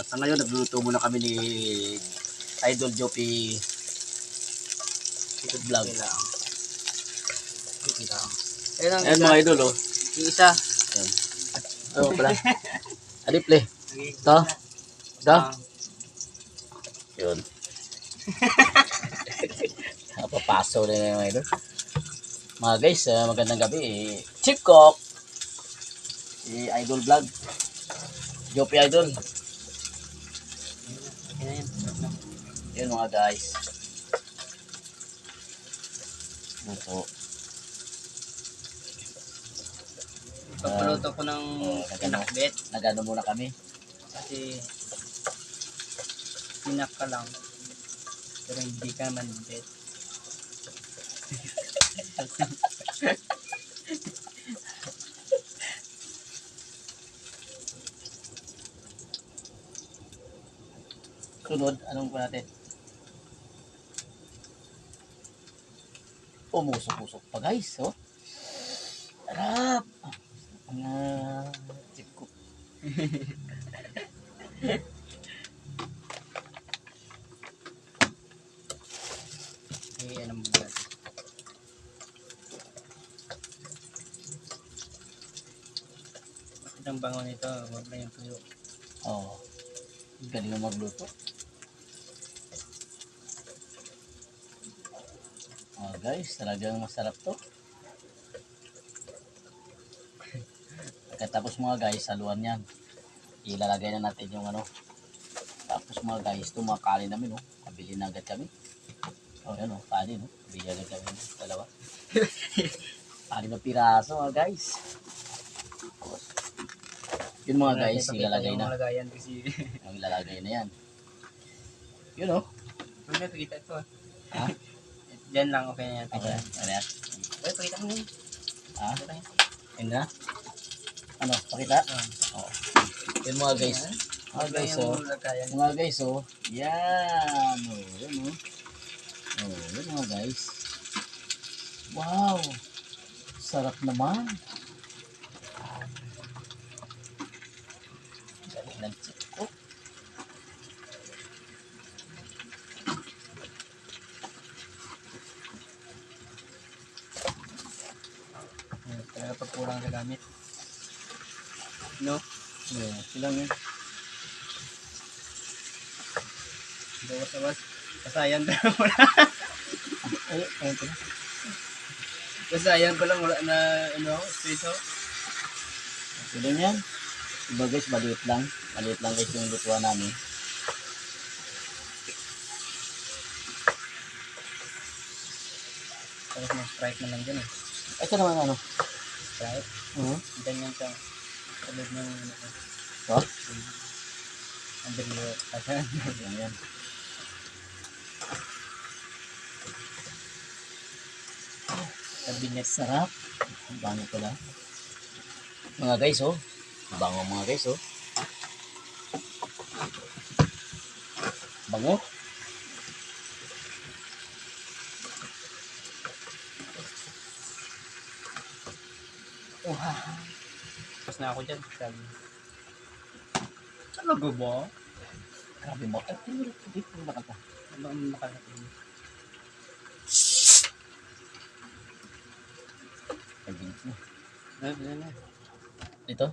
Sa ngayon, nagluluto muna kami ni Idol Jopi Vlog. Ayan mga idol, oh. Yung isa. Ayan. Ano pala? Adiple. Ito. Ito. Yun. Napapaso na yung mga idol. Mga guys, magandang gabi. Chief Cook. Si Idol Vlog. Jopi Idol. Yun mga guys. Luto. Pagpaluto ko ng pinakbet. Nagano muna kami. Kasi pinak ka lang. Pero hindi ka man bet. Sunod, anong po natin? Musok-musok pa guys, oh. Harap! Chief Cook. Ano mo ba? Bakit ang bango nito? Huwag na yung tuyo. Oo. Galing mo magluto. Guys, talagang masarap to. Pagkatapos mga guys, saluan yan. Ilalagay na natin yung ano. Tapos mga guys, ito mga kanin namin, oh. Kabili na agad kami. Oh, yan, oh. Kanin, oh. Kabili agad kami. Dalawa. Kanin na piraso, mga guys. Tapos, yun mga guys, ilalagay na. Ang ilalagay na yan. Yun, oh. Huwag na, pakita ito, ah. Ha? Diyan lang, okay na yan. Okay, ano yan? Uy, pakita mo yun. Ha? Yun na? Ano, pakita? Oo. Yun mga guys. Mga guys, oh. Mga guys, oh. Yan. Oh, yun, oh. Oh, yun mga guys. Wow. Sarap naman. Galing ng Chief Cook. Talaga pag kurang na gamit. No? Yeah, silang yun. Bawas-bawas. Kasayan pa lang wala. Ay, ayun pala. Kasayan pa lang wala na ano, space out. Silang yan. Diba guys, maliit lang. Maliit lang guys yung lutuan namin. Tapos may Sprite na lang dyan eh. Ito naman ano. Sprite? Ganyan ka. Tulad ng ano ko. Ito? Ang bilo. Asan? Yan. Kabinet. Sarap. Ang bango pala. Mga guys, oh. Bango mga guys, oh. Bango. Wow. Tapos na ako dyan. Sabi. Talaga ba? Grabe mo. Ay, dito na ka. Ano ang makalating? Ay, bilis mo. Ano? Ito?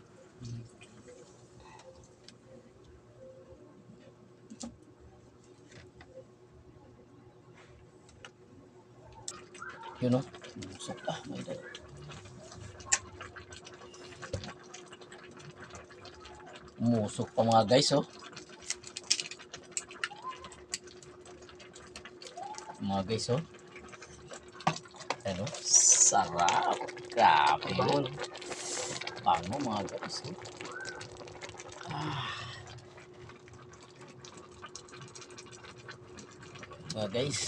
Yun, oh. Busok. May dala. Musok pa mga guys, oh. Mga guys, oh. Ano? Sarap. Grabe. Bango mga guys, oh. Mga guys.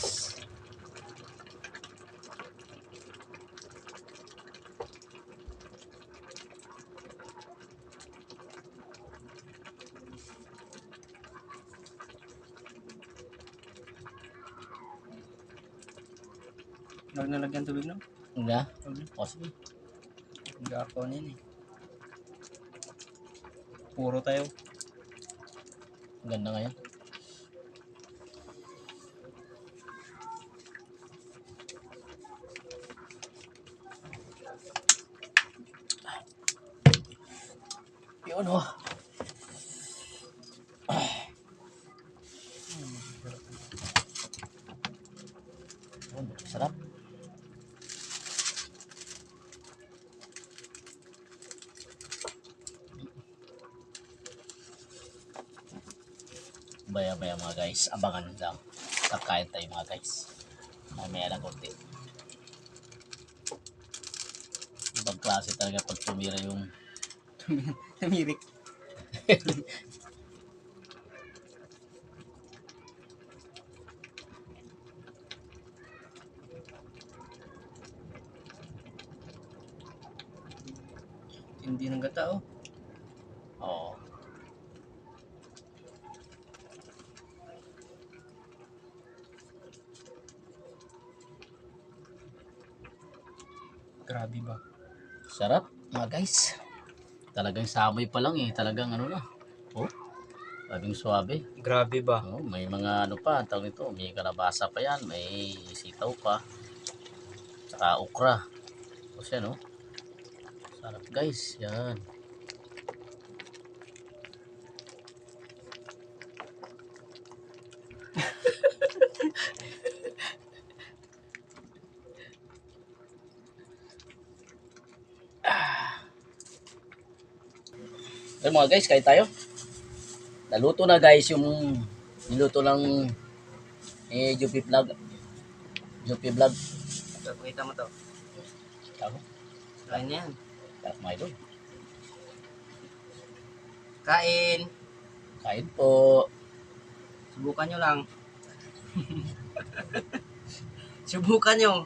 Huwag nalagyan tubig, no? Nga? O sige. Hindi ako niyan eh. Puro tayo. Ganda ngayon. Yun oh. Yun, sarap. Baya-baya mga guys, abangan lang. Kakain tayo mga guys. Mamaya lang konti. Ibang klase talaga pag tumira yung Tumirik. Hindi ng gata oh. Oo. Grabe ba? Sarap mga guys. Talagang samoy pa lang eh. Talagang ano na. Oh, sabing suwabe. Grabe ba? Oh, may mga ano pa, ang tawag nito, may kalabasa pa yan, may sitaw pa, tsaka okra. Tapos yan oh. Sarap guys, yan. Ayun mga guys, kain tayo. Naluto na guys yung niluto ng Jupi Vlog. Jupi Vlog. Ito, pakita mo to. Ako, Kain na yan. sarap mga idol. Kain. Kain po. Subukan nyo lang. Subukan nyo.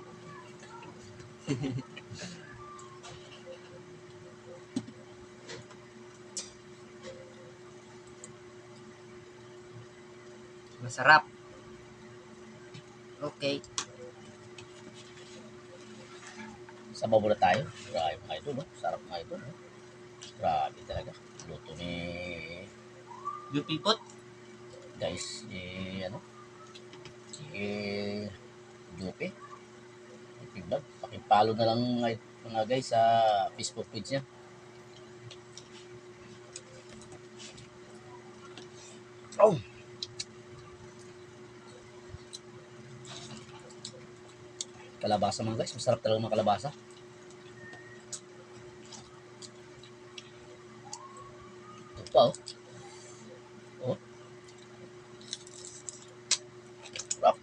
Masarap. Okay. Sabaw muna tayo. Grabe mga idol, no? Sarap mga idol. No? Grabe talaga. Luto ni Jupipot. guys, ano? Si Jupi. Jupi Vlog. Pakipalo na lang mga guys sa Facebook page niya. Oh! Kalabasa mga guys. Masarap talaga mga kalabasa. Ito pa oh. Oh. Sarap.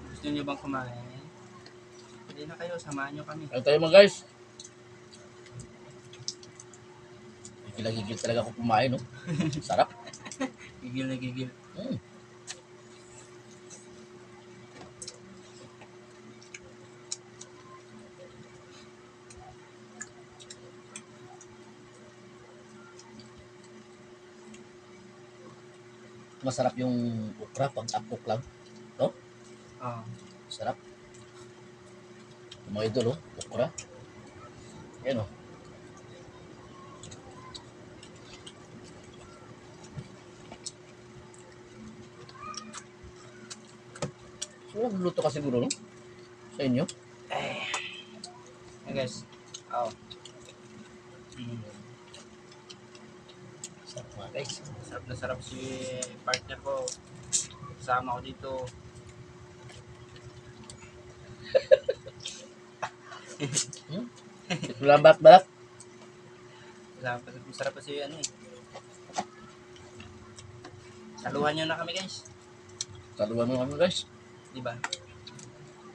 Gusto nyo bang kumain? Hindi na kayo, samahan nyo kami. Ano tayo mga guys? Gigil talaga ako kumain, no? Sarap. Gigil na gigil. Mm. Masarap yung okra pag apok lang. No? Oh. Sarap. Yung mga idol, oh. Okra. Yan, oh. So, nagluluto ka siguro, no? Sa inyo? Hey guys. Oh. Sarap mga guys. Sarap na sarap si partner ko. Kasama ko dito. Walang balat-balat. Masarap pa si ano eh. Saluhan nyo na kami guys. Saluhan mo kami guys. Diba?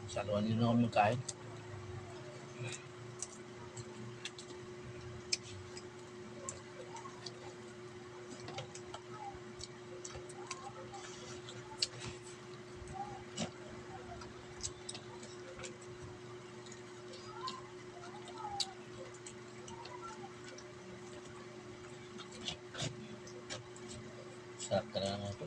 Saluhan nyo na kami magkain. Sarap talaga nga ito.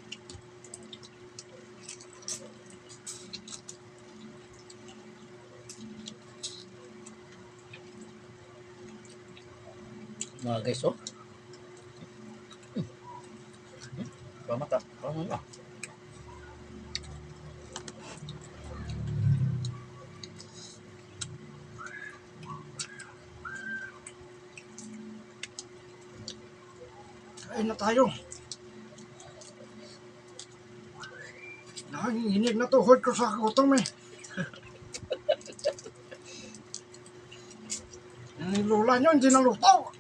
Mga guys, oh. Pamata. Pamata. Kain na tayo. Nanginginig na tuhod ko sa gutom eh. Yung lola nyo hindi naluto.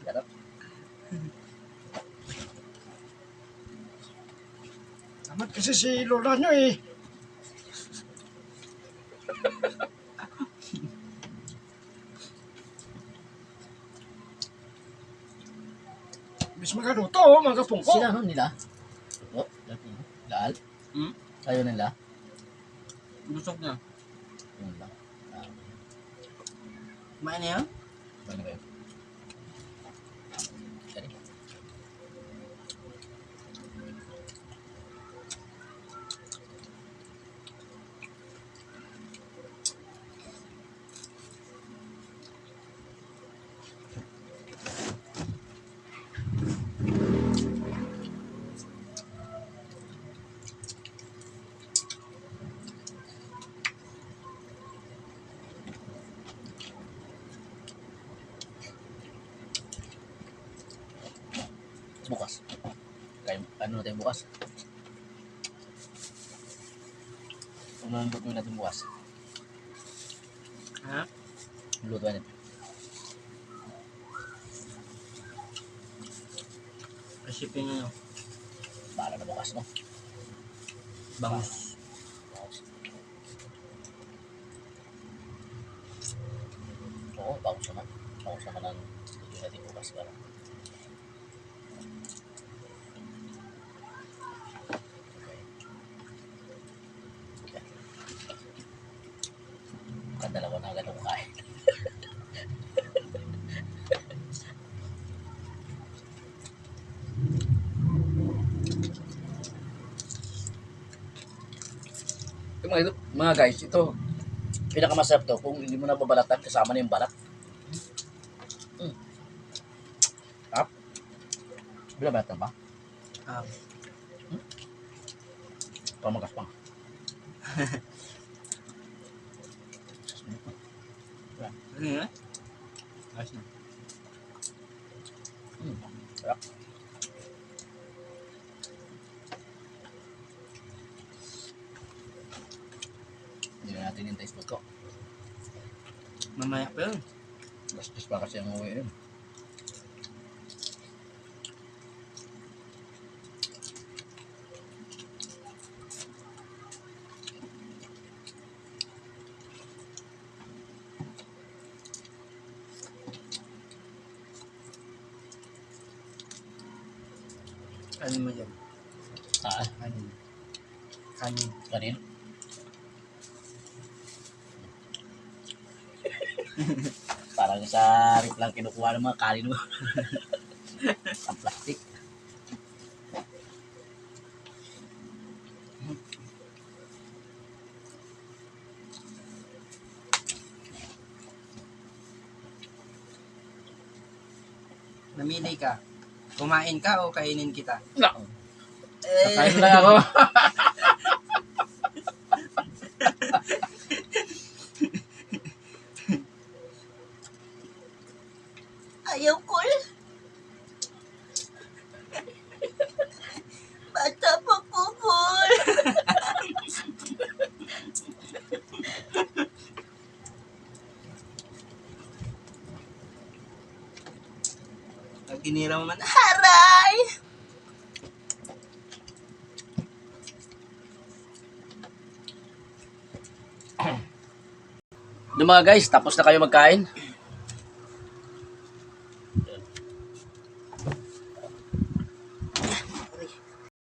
Sarap. Damat kasi si lola nyo eh. Bis magaluto, mga pungko. Sila ano nila? Oh, laal. Hmm? Ayaw nila. Busog na. Yun lang. Kumain na yan? Ano ba yun? Sorry. Bukas. Kaya, ano natin bukas? Ano ang lutuin natin bukas? Ha? Lutuin natin. Isipin nyo. Bahala na bukas, no? Bangus. Oo, bagus naman. Bagus naman ang lutuin natin bukas. Para. Kadalawa na agad ako kain. Yung mga guys, ito pinakamasarap to kung hindi mo na babalatan kasama na yung balat. Tap. Bila balatan ba? Ah. Pamagas pa. Ano nga? Ayos na. Sarap. Hindi na natin yung taste ko. Mamaya pa yun. Gastos pa kasi ang uwi yun. Kanin mo dyan. Ah, Kanin. Kanin. kanin. Parang sa rip lang kinukuha ng mga kanin mo. Ang plastic. Namili ka. Kumain ka o kainin kita? No. Kakain lang ako. Ayaw ko eh. Bata pa po ko. Pag tinira mo man, Aray! Yung mga guys, tapos na kayo magkain.